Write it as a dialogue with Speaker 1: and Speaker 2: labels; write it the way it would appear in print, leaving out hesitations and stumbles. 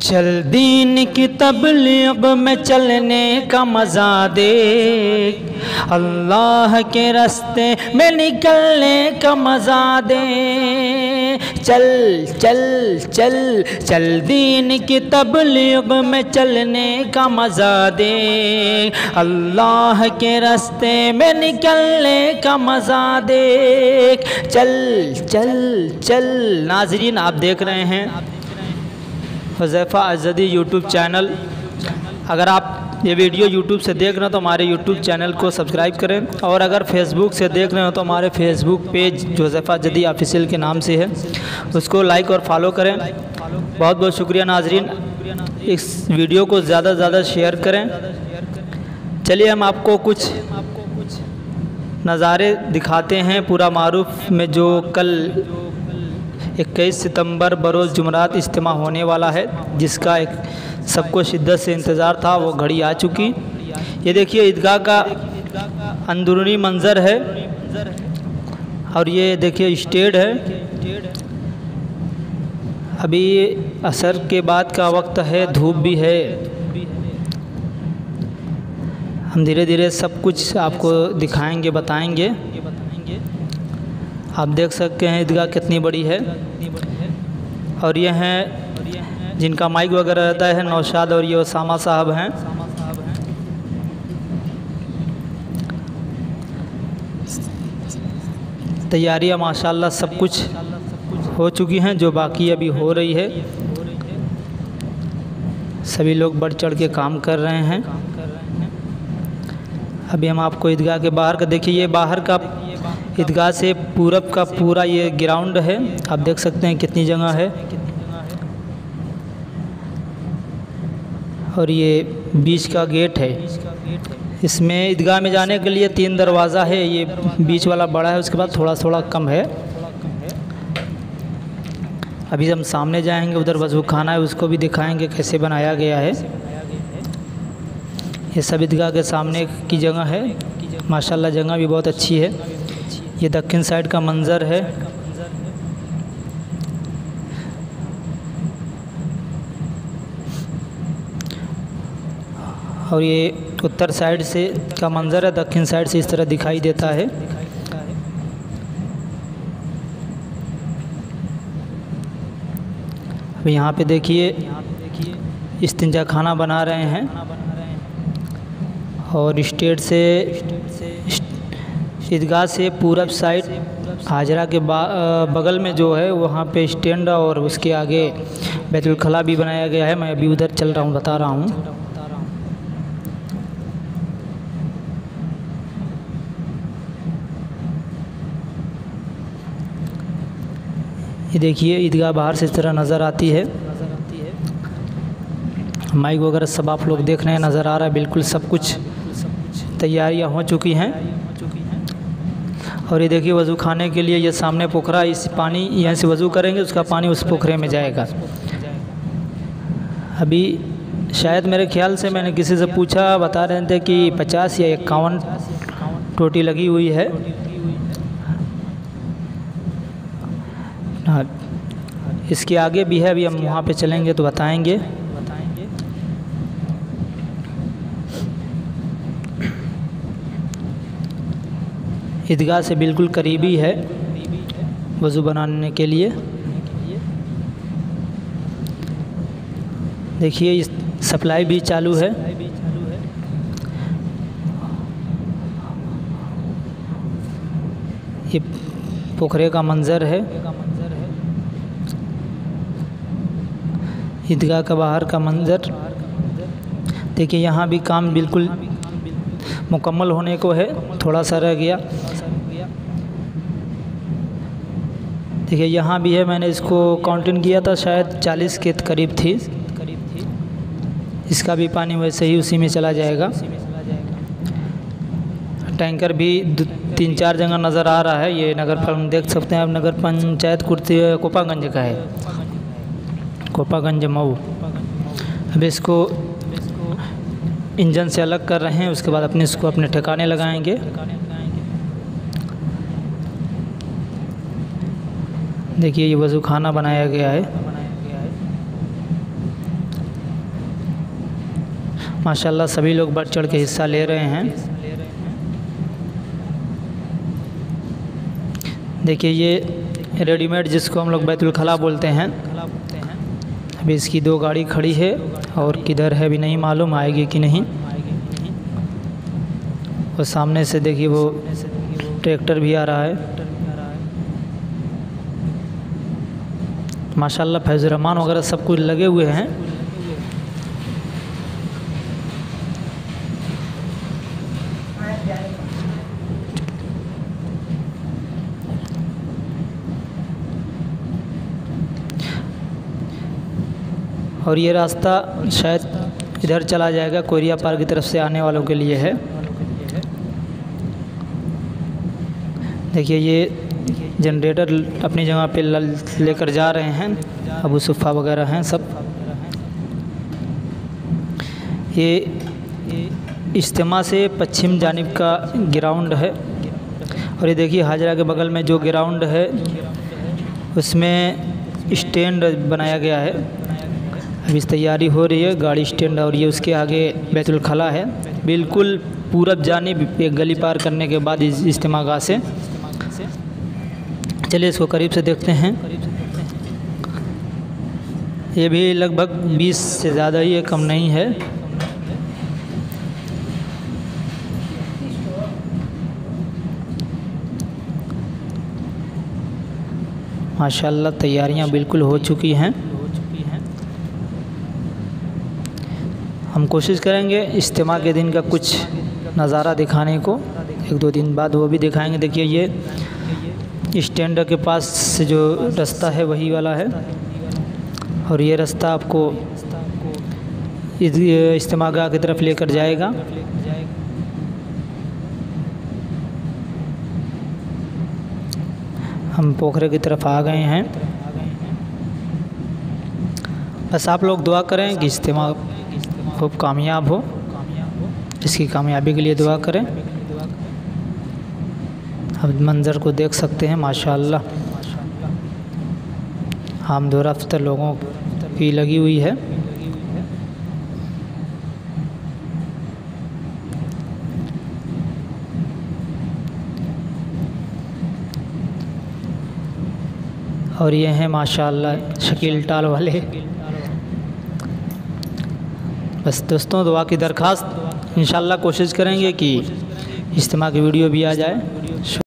Speaker 1: चल दीन की तबलीग में चलने का मज़ा दे, अल्लाह के रास्ते में निकलने का मज़ा दे। चल चल चल चल दीन की तबलीग में चलने का मज़ा दे, अल्लाह के रास्ते में निकलने का मज़ा दे। चल चल चल। नाज़रीन, आप देख रहे हैं हुज़ैफ़ा अज़दी यूट्यूब चैनल। अगर आप ये वीडियो यूट्यूब से देख रहे हैं तो हमारे यूट्यूब चैनल को सब्सक्राइब करें, और अगर फेसबुक से देख रहे हो तो हमारे फेसबुक पेज जो हुज़ैफ़ा अज़दी ऑफिशियल के नाम से है उसको लाइक और फॉलो करें। बहुत बहुत शुक्रिया नाज़रीन, इस वीडियो को ज़्यादा से ज़्यादा शेयर करें। चलिए हम आपको कुछ नज़ारे दिखाते हैं पूरा मारूफ में, जो कल 21 सितंबर बरोज़ जुमरात इज्तिमा होने वाला है, जिसका एक सबको शिद्दत से इंतज़ार था। वो घड़ी आ चुकी। ये देखिए ईदगाह का अंदरूनी मंज़र है, और ये देखिए स्टेज है। अभी असर के बाद का वक्त है, धूप भी है। हम धीरे धीरे सब कुछ आपको दिखाएंगे, बताएंगे। आप देख सकते हैं ईदगाह कितनी बड़ी है। और ये हैं जिनका माइक वगैरह रहता है, नौशाद और ये उसामा साहब हैं। तैयारियां माशाल्लाह सब कुछ हो चुकी हैं, जो बाकी अभी हो रही है। सभी लोग बढ़ चढ़ के काम कर रहे हैं। अभी हम आपको ईदगाह के बाहर का देखिए, ये बाहर का ईदगाह से पूरब का पूरा ये ग्राउंड है। आप देख सकते हैं कितनी जगह है। और ये बीच का गेट है। इसमें ईदगाह में जाने के लिए 3 दरवाज़ा है। ये बीच वाला बड़ा है, उसके बाद थोड़ा थोड़ा कम है। अभी हम सामने जाएंगे, उधर वज़ू खाना है, उसको भी दिखाएंगे कैसे बनाया गया है। ये सब ईदगाह के सामने की जगह है। माशाल्लाह जगह भी बहुत अच्छी है। ये दक्षिण साइड का मंज़र है। और ये उत्तर साइड से का मंज़र है, दक्षिण साइड से इस तरह दिखाई देता है। अब यहाँ पे देखिए इस्तिंजा खाना बना रहे हैं, और स्टेज से ईदगाह से पूरब साइड हाजरा के बगल में जो है वहाँ पे स्टैंड, और उसके आगे बैतुल खला भी बनाया गया है। मैं अभी उधर चल रहा हूँ, बता रहा हूँ। ये देखिए ईदगाह बाहर से इस तरह नज़र आती है। माइक वगैरह सब आप लोग देख रहे हैं, नज़र आ रहा है। बिल्कुल सब कुछ तैयारियां हो चुकी हैं। और ये देखिए वज़ू खाने के लिए ये सामने पोखरा, इस पानी यहाँ से वज़ू करेंगे, उसका पानी उस पोखरे में जाएगा। अभी शायद मेरे ख्याल से मैंने किसी से पूछा, बता रहे थे कि 50 या 51 टोटी लगी हुई है। इसके आगे भी है, अभी हम वहाँ पे चलेंगे तो बताएंगे। ईदगाह से बिल्कुल करीबी है वज़ू बनाने के लिए। देखिए इस सप्लाई भी चालू है। ये पोखरे का मंज़र है, ईदगाह का बाहर का मंज़र। देखिए यहाँ भी काम बिल्कुल मुकम्मल होने को है, थोड़ा सा रह गया। देखिए यहाँ भी है, मैंने इसको काउंटिंग किया था, शायद 40 के करीब थी। इसका भी पानी वैसे ही उसी में चला जाएगा। टैंकर भी 3-4 जगह नज़र आ रहा है। ये नगर देख सकते हैं आप, नगर पंचायत कोपागंज का है, कोपागंज मऊ। अब इसको इंजन से अलग कर रहे हैं, उसके बाद इसको अपने ठिकाने लगाएंगे। देखिए ये वज़ू खाना बनाया गया है। माशाल्लाह सभी लोग बढ़ चढ़ के हिस्सा ले रहे हैं। देखिए ये रेडीमेड जिसको हम लोग बैतुल खला बोलते हैं, अभी इसकी 2 गाड़ी खड़ी है और किधर है भी नहीं मालूम, आएगी कि नहीं। और सामने से देखिए वो ट्रैक्टर भी आ रहा है। माशाल्लाह फैज़ुर रहमान वगैरह सब कुछ लगे हुए हैं। और ये रास्ता शायद इधर चला जाएगा, कोरिया पार्क की तरफ से आने वालों के लिए है। देखिए ये जनरेटर अपनी जगह पे लेकर जा रहे हैं, अबू सुफ़ा वगैरह हैं सब। ये इज्तिमा से पश्चिम जानिब का ग्राउंड है। और ये देखिए हाजरा के बगल में जो ग्राउंड है उसमें स्टैंड बनाया गया है। अभी तैयारी हो रही है गाड़ी स्टैंड, और ये उसके आगे बैतुल खला है। बिल्कुल पूरब जानिब एक गली पार करने के बाद इज्तिमा गाह से। चलिए इसको करीब से देखते हैं। ये भी लगभग 20 से ज़्यादा ही है, कम नहीं है। माशाल्लाह तैयारियां बिल्कुल हो चुकी हैं। हम कोशिश करेंगे इज्तिमा के दिन का कुछ नज़ारा दिखाने को, 1-2 दिन बाद वो भी दिखाएंगे। देखिए ये स्टैंड के पास से जो रास्ता है वही वाला है, और ये रास्ता आपको इज्तिमा गाह की तरफ लेकर जाएगा। हम पोखरे की तरफ आ गए हैं। बस आप लोग दुआ करें कि इज्तिमा खूब कामयाब हो, इसकी कामयाबी के लिए दुआ करें। अब मंज़र को देख सकते हैं माशाअल्लाह, आमद रफ्त लोगों की लगी हुई है। और ये हैं माशाअल्लाह शकील टाल वाले। बस दोस्तों दुआ की दरख्वास्त, इंशाअल्लाह कोशिश करेंगे कि इज्तिमा की वीडियो भी आ जाए।